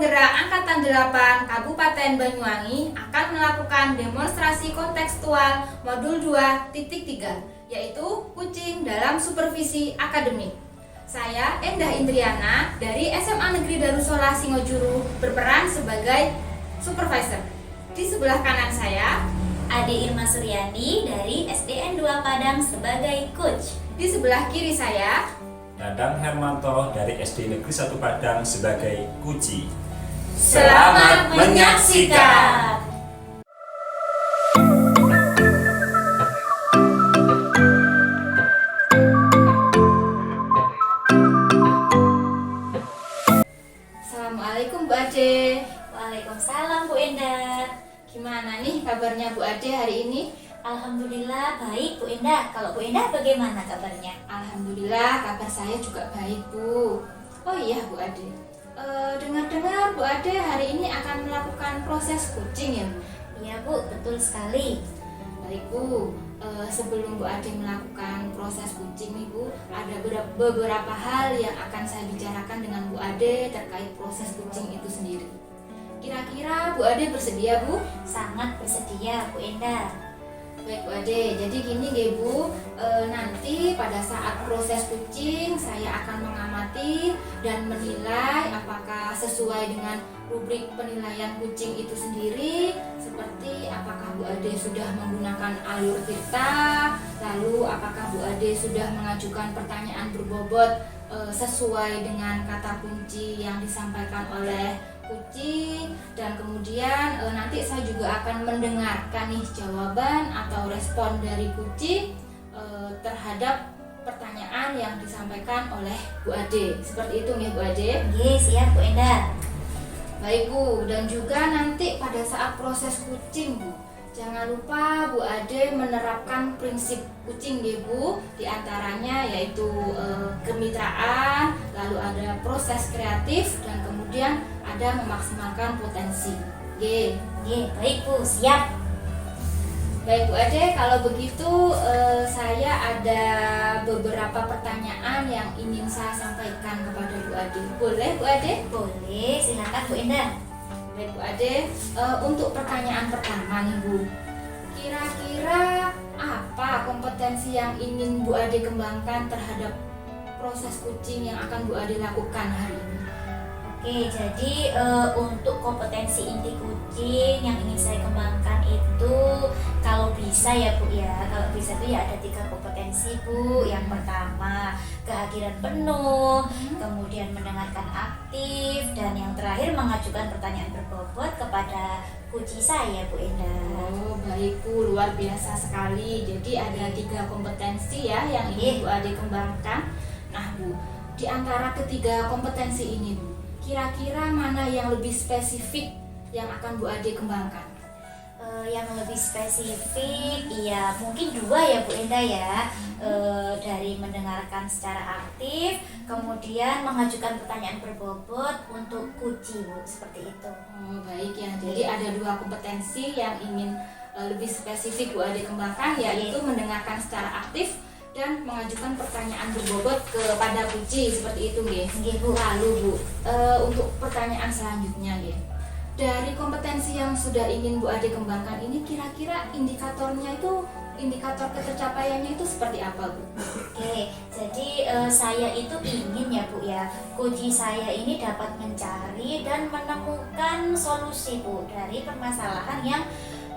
Gerak Angkatan 8 Kabupaten Banyuwangi akan melakukan demonstrasi kontekstual modul 2.3, yaitu kucing dalam supervisi akademik. Saya Endah Indriana dari SMA Negeri Darussolah Singojuru berperan sebagai supervisor. Di sebelah kanan saya Ade Irma Suryani dari SDN 2 Padang sebagai coach. Di sebelah kiri saya Dadang Hermanto dari SD Negeri 1 Padang sebagai Kuci. Selamat menyaksikan. Assalamualaikum Bu Ade. Waalaikumsalam Bu Endah. Gimana nih kabarnya Bu Ade hari ini? Alhamdulillah baik Bu Endah. Kalau Bu Endah bagaimana kabarnya? Alhamdulillah kabar saya juga baik Bu. Oh iya Bu Ade, dengar-dengar Bu Ade hari ini akan melakukan proses kucing ya Bu? Iya Bu, betul sekali. Baik Bu, sebelum Bu Ade melakukan proses kucing nih Bu, ada beberapa hal yang akan saya bicarakan dengan Bu Ade terkait proses kucing itu sendiri. Kira-kira Bu Ade bersedia Bu? Sangat bersedia Bu Endah. Baik Bu Ade, jadi gini deh Bu, nanti pada saat proses kucing saya akan mengamati dan menilai apakah sesuai dengan rubrik penilaian kucing itu sendiri, seperti apakah Bu Ade sudah menggunakan alur kita, lalu apakah Bu Ade sudah mengajukan pertanyaan berbobot sesuai dengan kata kunci yang disampaikan oleh kucing, dan kemudian nanti saya juga akan mendengarkan nih jawaban atau respon dari kucing terhadap pertanyaan yang disampaikan oleh Bu Ade. Seperti itu nih Bu Ade. Oke, siap Bu Endah. Baik Bu, dan juga nanti pada saat proses kucing Bu, jangan lupa Bu Ade menerapkan prinsip kucing ya Bu, diantaranya yaitu kemitraan, lalu ada proses kreatif, dan kemudian ada memaksimalkan potensi. Oke, baik Bu, siap. Baik Bu Ade, kalau begitu saya ada beberapa pertanyaan yang ingin saya sampaikan kepada Bu Ade. Boleh Bu Ade? Boleh, silakan Bu Endah. Baik Bu Ade, untuk pertanyaan pertama nih Bu, kira-kira apa kompetensi yang ingin Bu Ade kembangkan terhadap proses kucing yang akan Bu Ade lakukan hari ini? Oke, jadi untuk kompetensi inti kucing yang ingin saya kembangkan itu, kalau bisa ya Bu ya, kalau bisa itu ya ada 3 kompetensi Bu. Yang pertama kehadiran penuh, kemudian mendengarkan aktif, dan yang terakhir mengajukan pertanyaan berbobot kepada kuci saya Bu Endah. Oh baik Bu, luar biasa sekali. Jadi ada 3 kompetensi ya yang ingin Bu Ade kembangkan. Nah Bu, di antara ketiga kompetensi ini Bu, kira-kira mana yang lebih spesifik yang akan Bu Ade kembangkan? Yang lebih spesifik, ya mungkin 2 ya Bu Endah ya. Dari mendengarkan secara aktif, kemudian mengajukan pertanyaan berbobot untuk kuci Bu, seperti itu. Oh baik ya, jadi ada 2 kompetensi yang ingin lebih spesifik Bu Ade kembangkan, yaitu mendengarkan secara aktif dan mengajukan pertanyaan berbobot kepada kuci, seperti itu nggih Bu. Lalu Bu, untuk pertanyaan selanjutnya nggih, dari kompetensi yang sudah ingin Bu Ade kembangkan ini, kira-kira indikatornya itu, indikator ketercapaiannya itu seperti apa Bu? Oke, jadi saya itu ingin ya Bu ya, kuci saya ini dapat mencari dan menemukan solusi Bu dari permasalahan yang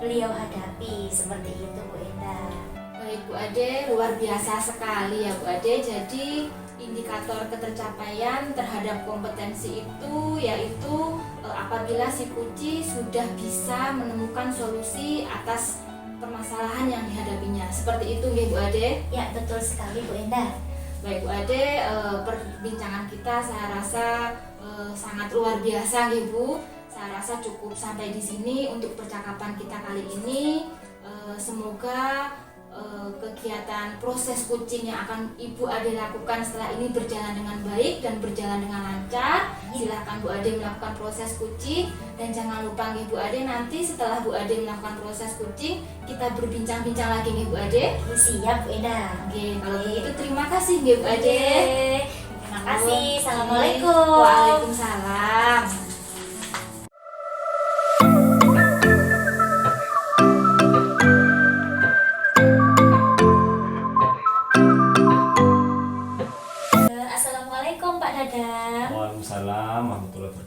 beliau hadapi, seperti itu Bu Endah. Baik Bu Ade, luar biasa sekali ya Bu Ade. Jadi indikator ketercapaian terhadap kompetensi itu yaitu apabila si kuci sudah bisa menemukan solusi atas permasalahan yang dihadapinya. Seperti itu nggih Bu Ade? Ya, betul sekali Bu Endah. Baik Bu Ade, perbincangan kita saya rasa sangat luar biasa nggih Bu. Saya rasa cukup sampai di sini untuk percakapan kita kali ini. Semoga kegiatan proses kucing yang akan Ibu Ade lakukan setelah ini berjalan dengan baik dan berjalan dengan lancar. Silahkan Bu Ade melakukan proses kucing, dan jangan lupa nih Bu Ade, nanti setelah Bu Ade melakukan proses kucing kita berbincang-bincang lagi nih Bu Ade. Siap Bu Endah. Oke, kalau begitu terima kasih nih Bu Ade. Terima kasih. Assalamualaikum. Waalaikumsalam.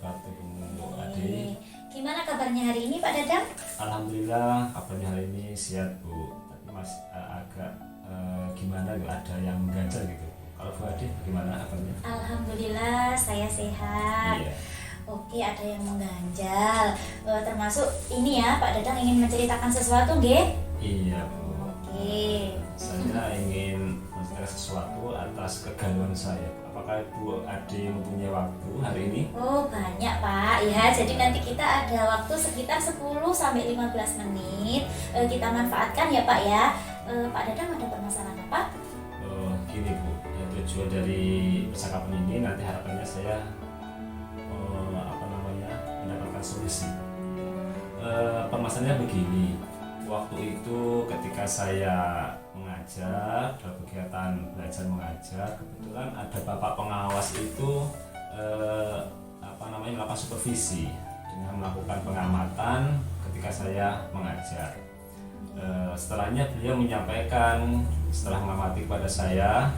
wabarakatuh Bu Oke. Ade. Gimana kabarnya hari ini Pak Dadang? Alhamdulillah kabarnya hari ini sehat Bu. Tapi agak gimana gitu, ada yang mengganjal gitu. Kalau Bu Ade bagaimana kabarnya? Alhamdulillah saya sehat. Iya. Oke, ada yang mengganjal. Termasuk ini ya, Pak Dadang ingin menceritakan sesuatu, nggih? Iya Bu. Oke. Saya ingin menceritakan sesuatu atas kegalauan saya. Apakah Bu Ade mempunyai waktu hari ini? Oh, banyak Pak. Ya, jadi nanti kita ada waktu sekitar 10 sampai 15 menit. Kita manfaatkan ya Pak ya. Pak Dadang ada permasalahan apa? Gini Bu, ya, tujuan dari percakapan ini nanti harapannya saya mendapatkan solusi. Permasalahannya begini, waktu itu ketika saya mengajar dalam kegiatan belajar mengajar, kebetulan ada bapak pengawas itu melakukan supervisi dengan melakukan pengamatan ketika saya mengajar. Setelahnya beliau menyampaikan setelah mengamati kepada saya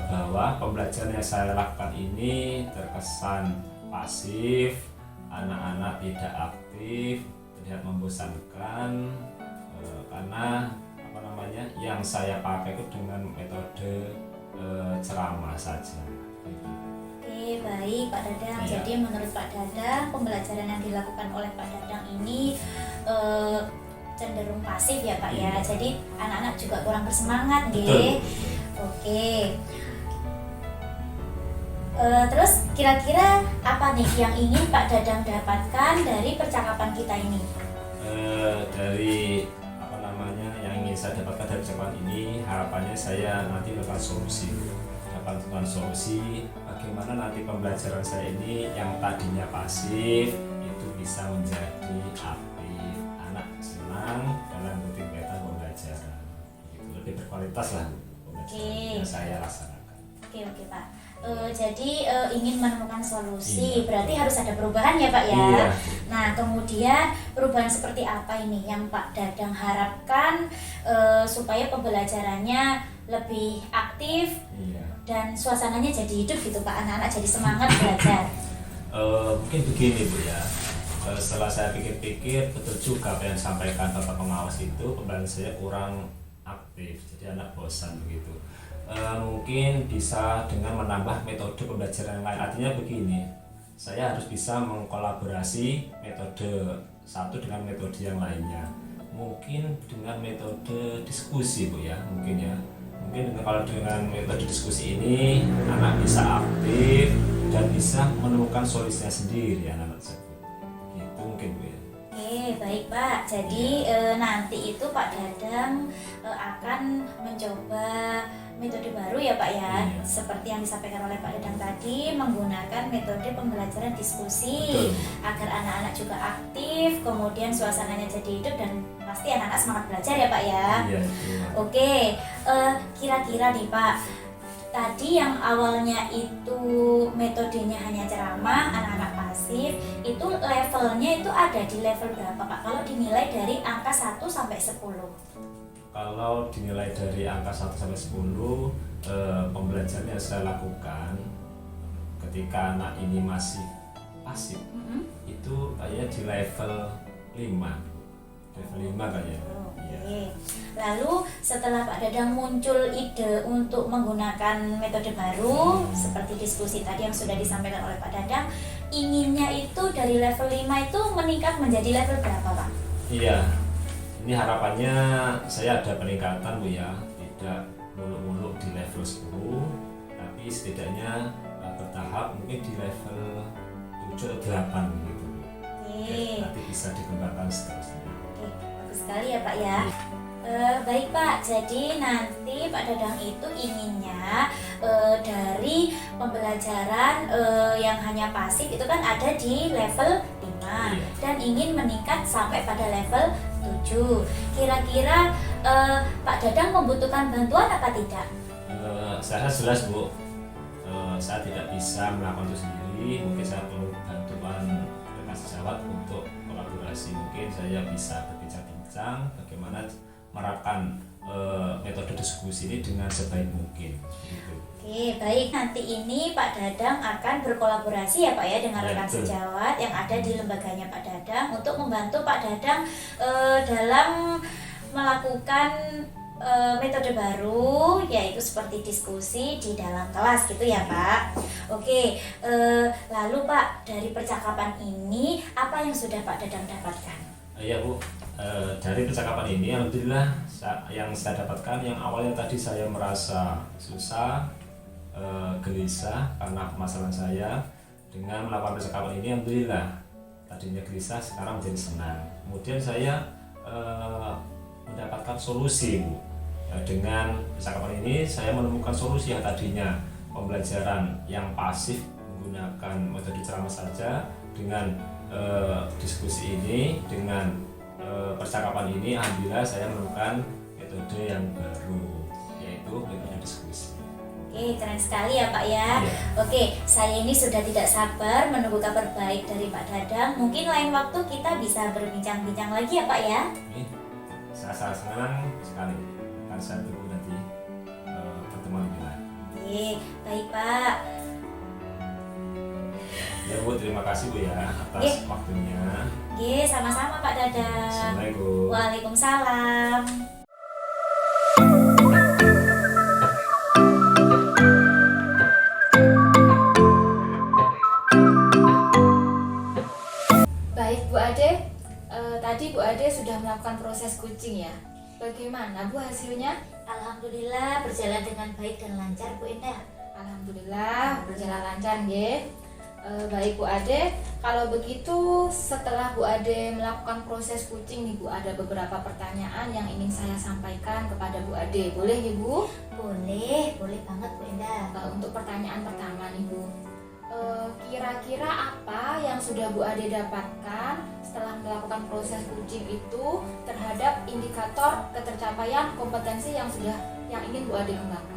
bahwa pembelajaran yang saya lakukan ini terkesan pasif, anak-anak tidak aktif, terlihat membosankan karena yang saya pakai itu dengan metode ceramah saja. Oke, baik Pak Dadang. Ya. Jadi menurut Pak Dadang, pembelajaran yang dilakukan oleh Pak Dadang ini cenderung pasif ya Pak ya. Iya. Jadi anak-anak juga kurang bersemangat, Betul. nggih. Oke. Terus kira-kira apa nih yang ingin Pak Dadang dapatkan dari percakapan kita ini? Dari yang ingin saya dapatkan dari percakapan ini, harapannya saya nanti melakukan solusi bagaimana nanti pembelajaran saya ini yang tadinya pasif itu bisa menjadi aktif, anak senang dalam rutin kegiatan pembelajaran, begitu, lebih berkualitas lah pembelajaran yang saya laksanakan. Oke Pak. Jadi ingin menemukan solusi, Iya. berarti harus ada perubahan ya Pak ya. Iya. Nah kemudian perubahan seperti apa ini yang Pak Dadang harapkan supaya pembelajarannya lebih aktif Iya. dan suasananya jadi hidup gitu Pak, anak-anak jadi semangat belajar. Mungkin begini Bu ya, setelah saya pikir-pikir betul juga apa yang disampaikan Bapak pengawas itu, pembelajaran saya kurang aktif, jadi anak bosan begitu. Mungkin bisa dengan menambah metode pembelajaran yang lain. Artinya begini, saya harus bisa mengkolaborasi metode satu dengan metode yang lainnya. Mungkin dengan metode diskusi Bu ya, mungkin kalau dengan metode diskusi ini anak bisa aktif dan bisa menemukan solusinya sendiri anak tersebut. Gitu mungkin Bu ya. Oke baik Pak, jadi nanti itu Pak Dadang akan mencoba metode baru ya Pak ya. Iya. Seperti yang disampaikan oleh Pak Dadang tadi, menggunakan metode pembelajaran diskusi. Betul. Agar anak-anak juga aktif, kemudian suasananya jadi hidup dan pasti anak-anak semangat belajar ya Pak ya. Iya, betul. Oke, kira-kira nih Pak, tadi yang awalnya itu metodenya hanya ceramah, anak-anak pasif, itu levelnya itu ada di level berapa Pak? Kalau dinilai dari angka 1 sampai 10. Kalau dinilai dari angka 1 sampai 10, pembelajaran yang saya lakukan ketika anak ini masih pasif itu kayaknya di level 5. Level 5 kayaknya. Iya. Oke. Lalu setelah Pak Dadang muncul ide untuk menggunakan metode baru seperti diskusi tadi yang sudah disampaikan oleh Pak Dadang, inginnya itu dari level 5 itu meningkat menjadi level berapa Pak? Iya. Ini harapannya saya ada peningkatan Bu ya, tidak muluk-muluk di level 10, tapi setidaknya bertahap mungkin di level 7 atau 8 gitu Bu. Oke. Nanti bisa dikembangkan seterusnya. Oke, bagus sekali ya Pak ya. Baik Pak, jadi nanti Pak Dadang itu inginnya dari pembelajaran yang hanya pasif itu kan ada di level 5 Iya. dan ingin meningkat sampai pada level 7. Kira-kira Pak Dadang membutuhkan bantuan apa tidak? Saya jelas Bu, saya tidak bisa melakukan itu sendiri, mungkin saya perlu bantuan rekan sejawat untuk kolaborasi. Mungkin saya bisa berbincang-bincang bagaimana menerapkan metode diskusi ini dengan sebaik mungkin gitu. Oke, baik. Nanti ini Pak Dadang akan berkolaborasi ya Pak ya dengan Ya, rekan betul. sejawat yang ada di lembaganya Pak Dadang untuk membantu Pak Dadang dalam melakukan metode baru, yaitu seperti diskusi di dalam kelas gitu ya Pak. Oke, lalu Pak, dari percakapan ini apa yang sudah Pak Dadang dapatkan? Ya Bu, dari percakapan ini alhamdulillah yang saya dapatkan, yang awalnya tadi saya merasa susah, gelisah karena permasalahan saya, dengan melakukan percakapan ini alhamdulillah tadinya gelisah sekarang menjadi senang. Kemudian saya mendapatkan solusi Bu. Dengan percakapan ini saya menemukan solusi yang tadinya pembelajaran yang pasif menggunakan metode ceramah saja, dengan diskusi ini, dengan percakapan ini alhamdulillah saya menemukan metode yang baru, yaitu metode diskusi. Oke, keren sekali ya Pak ya. Iya. Oke, saya ini sudah tidak sabar menunggu kabar baik dari Pak Dadang. Mungkin lain waktu kita bisa berbincang-bincang lagi ya Pak ya. Ini saya sangat senang sekali, akan saya tunggu nanti pertemuan kita. Oke, baik Pak. Ya Bu, terima kasih Bu ya atas Iya. waktunya. Oke, sama-sama Pak Dadang. Assalamualaikum. Waalaikumsalam. Baik Bu Ade, tadi Bu Ade sudah melakukan proses kucing ya. Bagaimana Bu hasilnya? Alhamdulillah berjalan dengan baik dan lancar Bu Indah. Alhamdulillah berjalan lancar nggih. Baik Bu Ade, kalau begitu setelah Bu Ade melakukan proses kucing nih Bu, ada beberapa pertanyaan yang ingin saya sampaikan kepada Bu Ade. Boleh ya Bu? Boleh banget Bu Indah. Untuk pertanyaan pertama nih Bu, kira-kira apa yang sudah Bu Ade dapatkan setelah melakukan proses kucing itu terhadap indikator ketercapaian kompetensi yang ingin Bu Ade kembangkan?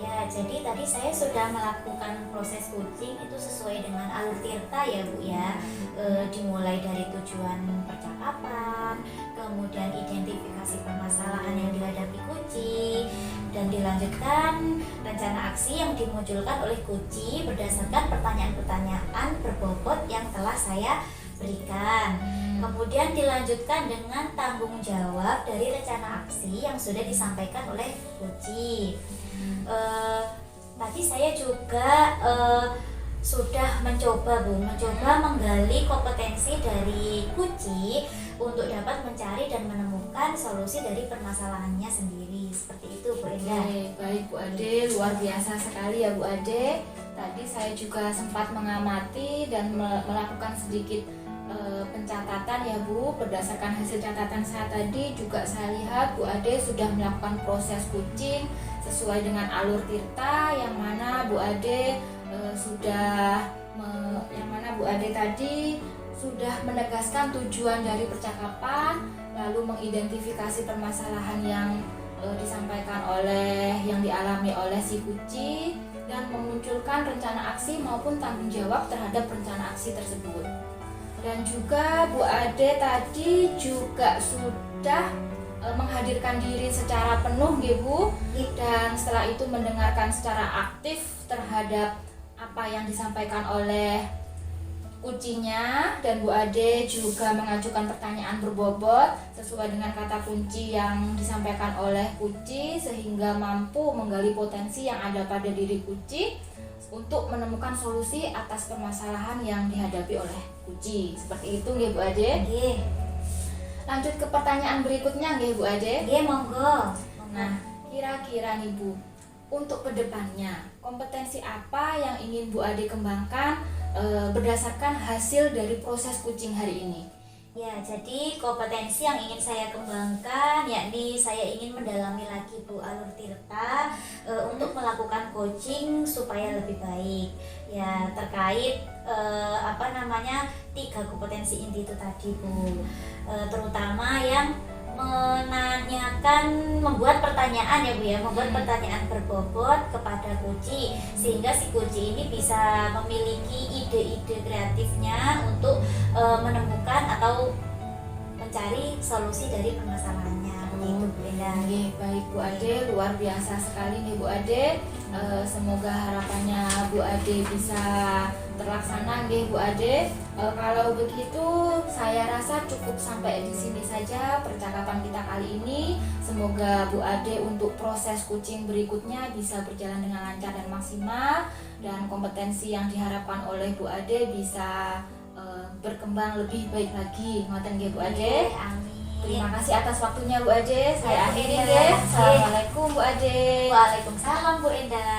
Ya, jadi tadi saya sudah melakukan proses coaching itu sesuai dengan alur tirta ya Bu ya. Dimulai dari tujuan percakapan, kemudian identifikasi permasalahan yang dihadapi kucing, dan dilanjutkan rencana aksi yang dimunculkan oleh kucing berdasarkan pertanyaan-pertanyaan berbobot yang telah saya berikan. Kemudian dilanjutkan dengan tanggung jawab dari rencana aksi yang sudah disampaikan oleh kucing. Tadi saya juga sudah mencoba menggali kompetensi dari kucing untuk dapat mencari dan menemukan solusi dari permasalahannya sendiri. Seperti itu Bu Indah. Baik Bu Ade, luar biasa sekali ya Bu Ade. Tadi saya juga sempat mengamati dan melakukan sedikit pencatatan ya Bu. Berdasarkan hasil catatan saya tadi juga saya lihat Bu Ade sudah melakukan proses kucing sesuai dengan alur tirta, yang mana Bu Ade Bu Ade tadi sudah menegaskan tujuan dari percakapan, lalu mengidentifikasi permasalahan yang dialami oleh si kucing, dan memunculkan rencana aksi maupun tanggung jawab terhadap rencana aksi tersebut. Dan juga Bu Ade tadi juga sudah menghadirkan diri secara penuh Bu, dan setelah itu mendengarkan secara aktif terhadap apa yang disampaikan oleh kuncinya, dan Bu Ade juga mengajukan pertanyaan berbobot sesuai dengan kata kunci yang disampaikan oleh kunci, sehingga mampu menggali potensi yang ada pada diri kunci untuk menemukan solusi atas permasalahan yang dihadapi oleh kunci. Seperti itu nggih Bu Ade. Nggih. Lanjut ke pertanyaan berikutnya nggih Bu Ade. Nggih, monggo. Nah, kira-kira nih Bu, untuk kedepannya kompetensi apa yang ingin Bu Ade kembangkan berdasarkan hasil dari proses kucing hari ini? Ya, jadi kompetensi yang ingin saya kembangkan yakni saya ingin mendalami lagi Bu alur tirta untuk melakukan coaching supaya lebih baik. Ya, terkait 3 kompetensi inti itu tadi Bu. Terutama yang membuat pertanyaan ya Bu ya, membuat pertanyaan berbobot kepada kucing, sehingga si kucing ini bisa memiliki ide-ide kreatifnya untuk menemukan atau mencari mencari solusi dari permasalahannya begitu Bu Enda. Nggih, baik Bu Ade, luar biasa sekali nih Bu Ade. Semoga harapannya Bu Ade bisa terlaksana nggih Bu Ade. Kalau begitu saya rasa cukup sampai di sini saja percakapan kita kali ini. Semoga Bu Ade untuk proses coaching berikutnya bisa berjalan dengan lancar dan maksimal, dan kompetensi yang diharapkan oleh Bu Ade bisa berkembang lebih baik lagi. Ngoten nggih Bu Ade. Amin. Terima kasih atas waktunya Bu Ade. Saya Ya, akhiri Bu Enda. nggih. Assalamualaikum Bu Ade. Waalaikumsalam Bu Enda.